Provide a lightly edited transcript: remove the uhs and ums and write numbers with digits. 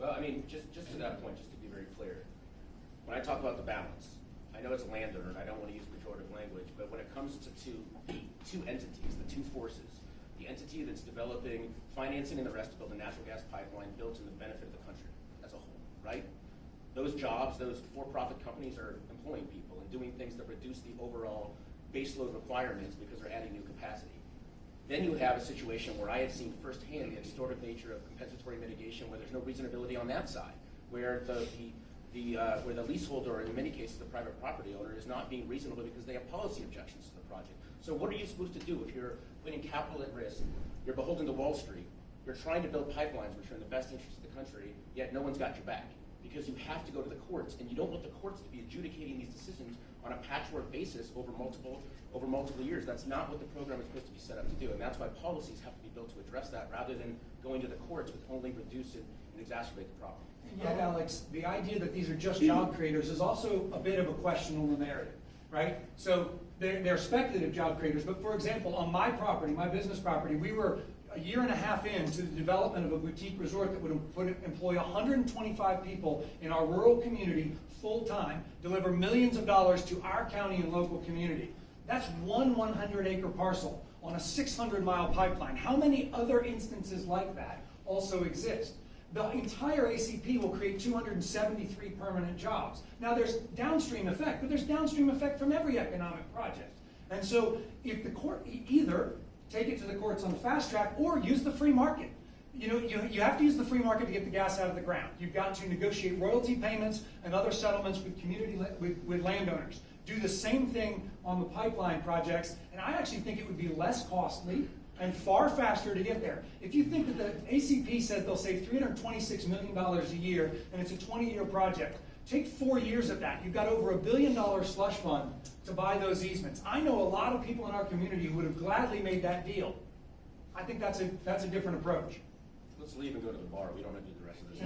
Well, I mean, just to that point, just to be very clear, when I talk about the balance, I know it's a landowner, and I don't want to use pejorative language, but when it comes to two entities, the two forces, the entity that's developing financing and the rest to build a natural gas pipeline built in the benefit of the country as a whole, right? Those jobs, those for-profit companies are employing people and doing things that reduce the overall baseload requirements because they're adding new capacity. Then you have a situation where I have seen firsthand the extortive nature of compensatory mitigation where there's no reasonability on that side, where where the leaseholder, or in many cases the private property owner, is not being reasonable because they have policy objections to the project. So what are you supposed to do if you're putting capital at risk, you're beholden to Wall Street, you're trying to build pipelines which are in the best interest of the country, yet no one's got your back? Because you have to go to the courts, and you don't want the courts to be adjudicating these decisions on a patchwork basis over multiple years. That's not what the program is supposed to be set up to do, and that's why policies have to be built to address that rather than going to the courts, which only reduce it and exacerbate the problem. And yet, Alex, the idea that these are just job creators is also a bit of a question on the narrative, right? So they're speculative job creators, but for example, on my property, my business property, we were a year and a half into the development of a boutique resort that would employ 125 people in our rural community full-time, deliver millions of dollars to our county and local community. That's one 100-acre parcel on a 600-mile pipeline. How many other instances like that also exist? The entire ACP will create 273 permanent jobs. Now there's downstream effect, but there's downstream effect from every economic project. And so if the court either take it to the courts on the fast track or use the free market. You know, you have to use the free market to get the gas out of the ground. You've got to negotiate royalty payments and other settlements with with landowners. Do the same thing on the pipeline projects, and I actually think it would be less costly and far faster to get there. If you think that the ACP says they'll save $326 million a year and it's a 20-year project, take 4 years of that. You've got over $1 billion slush fund to buy those easements. I know a lot of people in our community who would have gladly made that deal. I think that's a different approach. Let's leave and go to the bar. We don't have to do the rest of this.